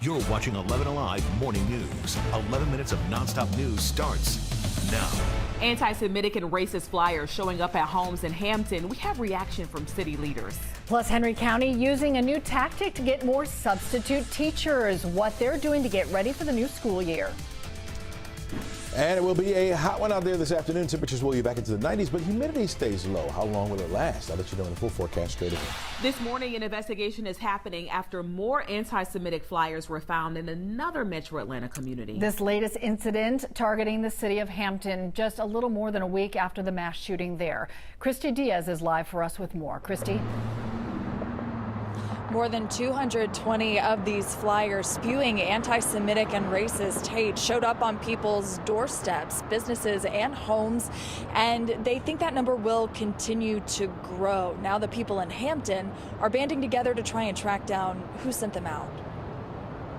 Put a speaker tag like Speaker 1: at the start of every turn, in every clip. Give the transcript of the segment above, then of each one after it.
Speaker 1: You're watching 11 Alive Morning News. 11 minutes of nonstop news starts now.
Speaker 2: Anti-Semitic and racist flyers showing up at homes in Hampton. We have reaction from city leaders.
Speaker 3: Plus, Henry County using a new tactic to get more substitute teachers. What they're doing to get ready for the new school year.
Speaker 4: And it will be a hot one out there this afternoon. Temperatures will be back into the 90s, but humidity stays low. How long will it last? I'll let you know in the full forecast straight ahead.
Speaker 2: This morning, an investigation is happening after more anti-Semitic flyers were found in another metro Atlanta community.
Speaker 3: This latest incident targeting the city of Hampton just a little more than a week after the mass shooting there. Christy Diaz is live for us with more. Christy.
Speaker 5: More than 220 of these flyers spewing anti-Semitic and racist hate showed up on people's doorsteps, businesses and homes, and they think that number will continue to grow. Now the people in Hampton are banding together to try and track down who sent them out.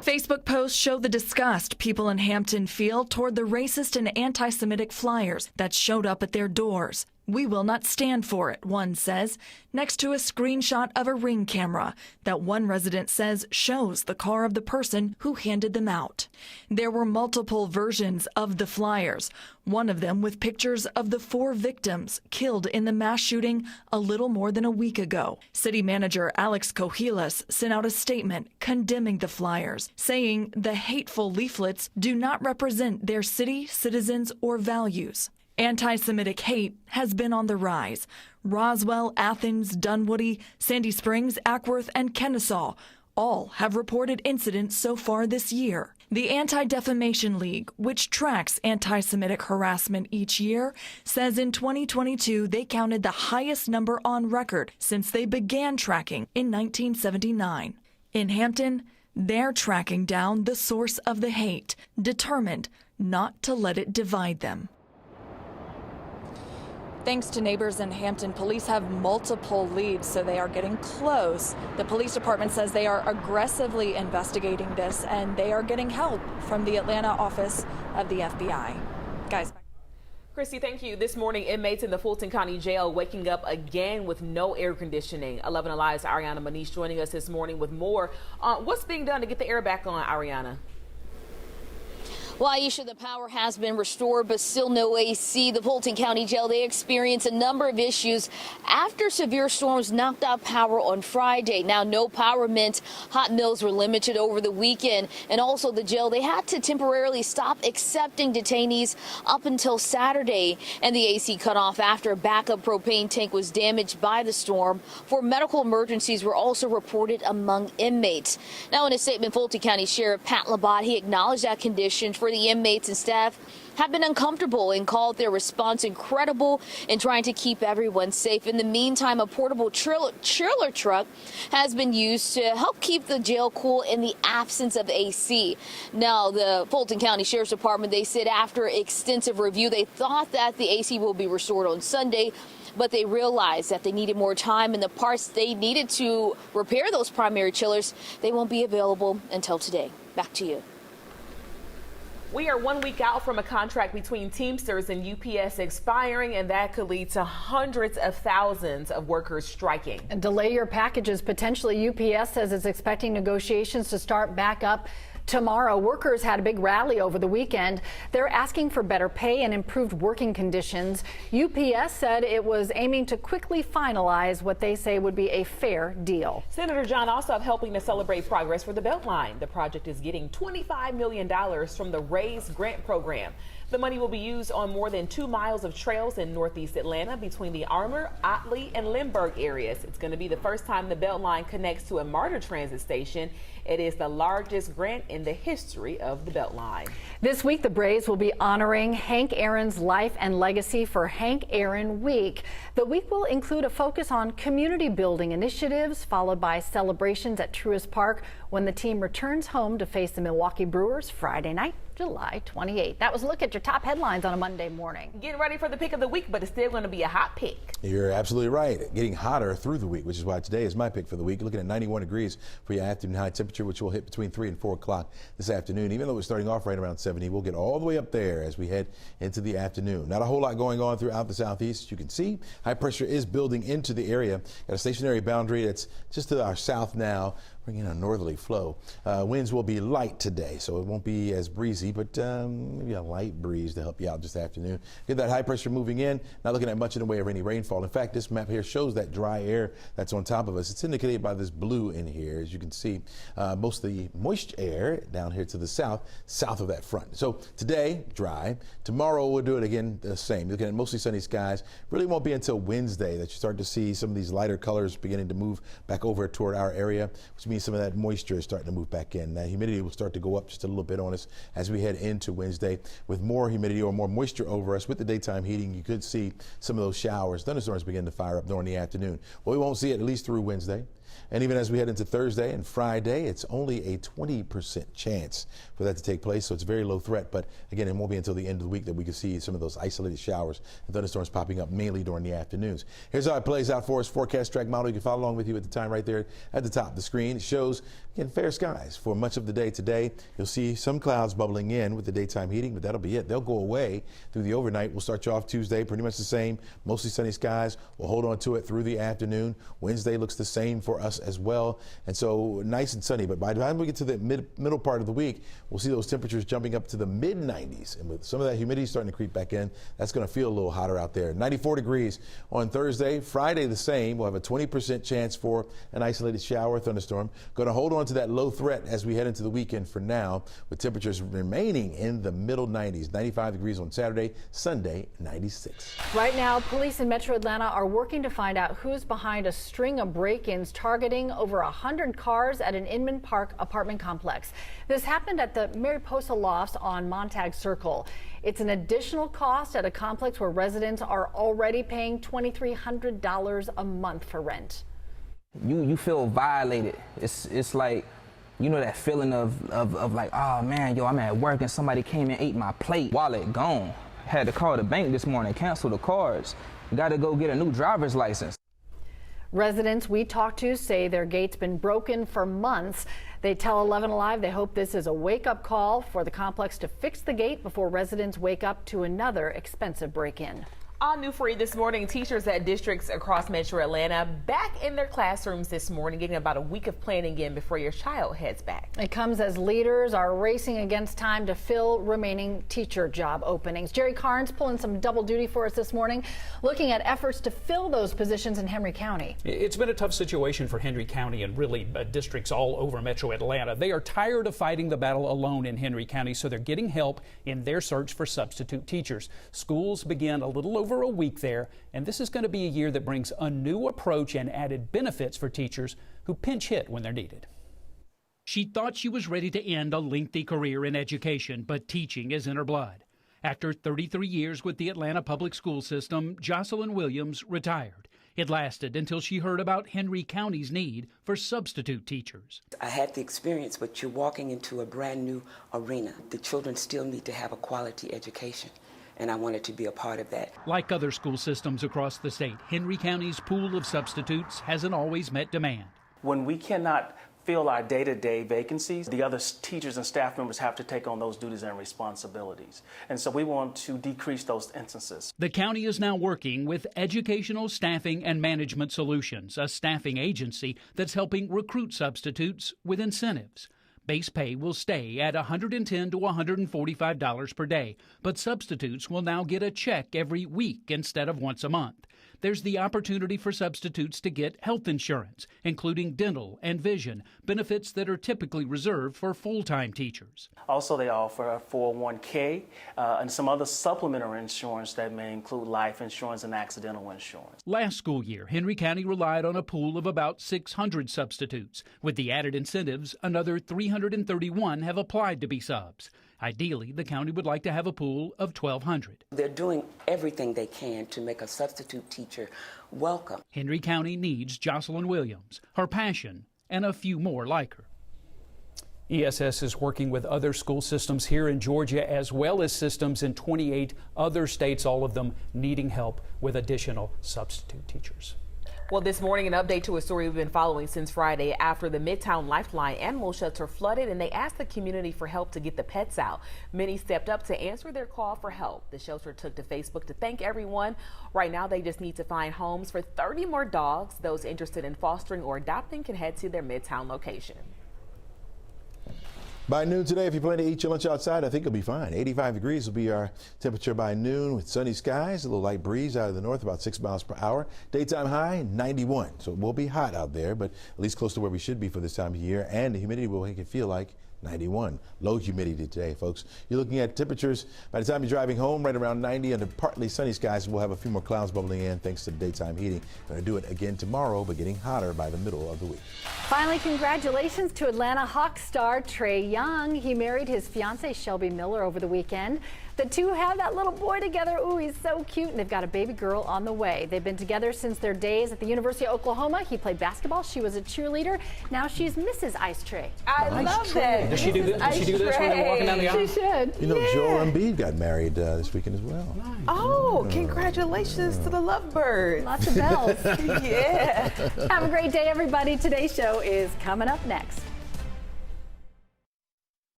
Speaker 5: Facebook posts show the disgust people in Hampton feel toward the racist and anti-Semitic flyers that showed up at their doors. "We will not stand for it," one says, next to a screenshot of a Ring camera that one resident says shows the car of the person who handed them out. There were multiple versions of the flyers, one of them with pictures of the 4 victims killed in the mass shooting a little more than a week ago. City Manager Alex Cohilas sent out a statement condemning the flyers, saying the hateful leaflets do not represent their city, citizens, or values. Anti-Semitic hate has been on the rise. Roswell, Athens, Dunwoody, Sandy Springs, Ackworth, and Kennesaw all have reported incidents so far this year. The Anti-Defamation League, which tracks anti-Semitic harassment each year, says in 2022 they counted the highest number on record since they began tracking in 1979. In Hampton, they're tracking down the source of the hate, determined not to let it divide them. Thanks to neighbors in Hampton, police have multiple leads, so they are getting close. The police department says they are aggressively investigating this, and they are getting help from the Atlanta office of the FBI. Guys.
Speaker 2: Christy, thank you. This morning, inmates in the Fulton County Jail waking up again with no air conditioning. 11 Alive's Ariana Manish joining us this morning with more. What's being done to get the air back on, Ariana?
Speaker 6: Well, Aisha, the power has been restored, but still no AC. The Fulton County Jail, they experienced a number of issues after severe storms knocked out power on Friday. Now, no power meant hot meals were limited over the weekend. And also the jail, they had to temporarily stop accepting detainees up until Saturday. And the AC cut off after a backup propane tank was damaged by the storm. 4 medical emergencies were also reported among inmates. Now, in a statement, Fulton County Sheriff Pat Labat, he acknowledged that conditions for the inmates and staff have been uncomfortable and called their response incredible in trying to keep everyone safe. In the meantime, a portable chiller truck has been used to help keep the jail cool in the absence of AC. Now, the Fulton County Sheriff's Department, they said after extensive review, they thought that the AC will be restored on Sunday, but they realized that they needed more time, and the parts they needed to repair those primary chillers, they won't be available until today. Back to you.
Speaker 2: We are 1 week out from a contract between Teamsters and UPS expiring, and that could lead to hundreds of thousands of workers striking.
Speaker 3: And delay your packages potentially. UPS says it's expecting negotiations to start back up tomorrow. Workers had a big rally over the weekend. They're asking for better pay and improved working conditions. UPS said it was aiming to quickly finalize what they say would be a fair deal.
Speaker 2: Senator John Ossoff helping to celebrate progress for the Beltline. The project is getting $25 million from the RAISE grant program. The money will be used on more than 2 miles of trails in northeast Atlanta between the Armour, Otley, and Lindbergh areas. It's going to be the first time the Beltline connects to a MARTA transit station. It is the largest grant in the history of the Beltline.
Speaker 3: This week, the Braves will be honoring Hank Aaron's life and legacy for Hank Aaron Week. The week will include a focus on community building initiatives, followed by celebrations at Truist Park when the team returns home to face the Milwaukee Brewers Friday night, July 28th. That was a look at your top headlines on a Monday morning.
Speaker 2: Getting ready for the pick of the week, but it's still going to be a hot pick.
Speaker 4: You're absolutely right. Getting hotter through the week, which is why today is my pick for the week. Looking at 91 degrees for your afternoon high temperature, which will hit between 3 and 4 o'clock this afternoon. Even though we're starting off right around 70, we'll get all the way up there as we head into the afternoon. Not a whole lot going on throughout the southeast. As you can see, high pressure is building into the area. Got a stationary boundary that's just to our south now, bringing a northerly flow. Winds will be light today, so it won't be as breezy, but maybe a light breeze to help you out this afternoon. Get that high pressure moving in, not looking at much in the way of any rainfall. In fact, this map here shows that dry air that's on top of us. It's indicated by this blue in here, as you can see. Most of the moist air down here to the south of that front. So today, dry. Tomorrow, we'll do it again the same. Looking at mostly sunny skies. Really won't be until Wednesday that you start to see some of these lighter colors beginning to move back over toward our area, which means some of that moisture is starting to move back in. That humidity will start to go up just a little bit on us as we head into Wednesday. With more humidity or more moisture over us with the daytime heating, you could see some of those showers, thunderstorms begin to fire up during the afternoon. Well, we won't see it at least through Wednesday. And even as we head into Thursday and Friday, it's only a 20% chance for that to take place. So it's a very low threat. But again, it won't be until the end of the week that we can see some of those isolated showers and thunderstorms popping up mainly during the afternoons. Here's how it plays out for us. Forecast track model. You can follow along with you at the time right there at the top of the screen. It shows, again, fair skies for much of the day today. You'll see some clouds bubbling in with the daytime heating, but that'll be it. They'll go away through the overnight. We'll start you off Tuesday, pretty much the same. Mostly sunny skies. We'll hold on to it through the afternoon. Wednesday looks the same for us as well. And so nice and sunny, but by the time we get to the middle part of the week, we'll see those temperatures jumping up to the mid 90s. And with some of that humidity starting to creep back in, that's going to feel a little hotter out there. 94 degrees on Thursday. Friday the same. We'll have a 20% chance for an isolated shower thunderstorm. Going to hold on to that low threat as we head into the weekend for now, with temperatures remaining in the middle 90s. 95 degrees on Saturday, Sunday 96.
Speaker 3: Right now, police in Metro Atlanta are working to find out who's behind a string of break-ins targeting over 100 cars at an Inman Park apartment complex. This happened at the Mariposa Lofts on Montag Circle. It's an additional cost at a complex where residents are already paying $2,300 a month for rent.
Speaker 7: You feel violated. It's like, you know, that feeling of like, oh man, yo, I'm at work and somebody came and ate my plate. Wallet gone. Had to call the bank this morning, cancel the cards. Got to go get a new driver's license.
Speaker 3: Residents we talked to say their gate's been broken for months. They tell 11 Alive they hope this is a wake-up call for the complex to fix the gate before residents wake up to another expensive break-in.
Speaker 2: On New For You this morning, teachers at districts across Metro Atlanta back in their classrooms this morning, getting about a week of planning in before your child heads back.
Speaker 3: It comes as leaders are racing against time to fill remaining teacher job openings. Jerry Carnes pulling some double duty for us this morning, looking at efforts to fill those positions in Henry County.
Speaker 8: It's been a tough situation for Henry County and really districts all over Metro Atlanta. They are tired of fighting the battle alone in Henry County, so they're getting help in their search for substitute teachers. Schools begin a little over a week there, and this is going to be a year that brings a new approach and added benefits for teachers who pinch hit when they're needed. She thought she was ready to end a lengthy career in education, but teaching is in her blood. After 33 years with the Atlanta public school system, Jocelyn Williams retired. It lasted until she heard about Henry County's need for substitute teachers.
Speaker 9: I had the experience, but you're walking into a brand new arena. The children still need to have a quality education, and I wanted to be a part of that. Like
Speaker 8: other school systems across the state, Henry County's pool of substitutes hasn't always met demand.
Speaker 10: When we cannot fill our day-to-day vacancies, the other teachers and staff members have to take on those duties and responsibilities. And so we want to decrease those instances.
Speaker 8: The county is now working with Educational Staffing and Management Solutions, a staffing agency that's helping recruit substitutes with incentives. Base pay will stay at $110 to $145 per day, but substitutes will now get a check every week instead of once a month. There's the opportunity for substitutes to get health insurance, including dental and vision, benefits that are typically reserved for full-time teachers.
Speaker 10: Also, they offer a 401k and some other supplementary insurance that may include life insurance and accidental insurance.
Speaker 8: Last school year, Henry County relied on a pool of about 600 substitutes. With the added incentives, another 331 have applied to be subs. Ideally, the county would like to have a pool of 1,200.
Speaker 9: They're doing everything they can to make a substitute teacher welcome.
Speaker 8: Henry County needs Jocelyn Williams, her passion, and a few more like her. ESS is working with other school systems here in Georgia as well as systems in 28 other states, all of them needing help with additional substitute teachers.
Speaker 2: Well, this morning, an update to a story we've been following since Friday after the Midtown Lifeline animal shelter flooded and they asked the community for help to get the pets out. Many stepped up to answer their call for help. The shelter took to Facebook to thank everyone. Right now, they just need to find homes for 30 more dogs. Those interested in fostering or adopting can head to their Midtown location.
Speaker 4: By noon today, if you plan to eat your lunch outside, I think it'll be fine. 85 degrees will be our temperature by noon with sunny skies, a little light breeze out of the north, about 6 miles per hour. Daytime high, 91. So it will be hot out there, but at least close to where we should be for this time of year. And the humidity will make it feel like 91. Low humidity today, folks. You're looking at temperatures by the time you're driving home right around 90 under partly sunny skies. We'll have a few more clouds bubbling in thanks to the daytime heating. Going to do it again tomorrow, but getting hotter by the middle of the week.
Speaker 3: Finally, congratulations to Atlanta Hawks star Trey Young. He married his fiancée Shelby Miller over the weekend. The two have that little boy together. Ooh, he's so cute, and they've got a baby girl on the way. They've been together since their days at the University of Oklahoma. He played basketball. She was a cheerleader. Now she's Mrs. Ice Tray.
Speaker 2: I love that.
Speaker 8: Does she do this? Does she do this when they're walking down the aisle?
Speaker 3: She should.
Speaker 4: You know, Joel Embiid got married this weekend as well.
Speaker 8: Nice.
Speaker 2: Oh, congratulations to the lovebirds.
Speaker 3: Lots of bells.
Speaker 2: Yeah.
Speaker 3: Have a great day, everybody. Today's show is coming up next.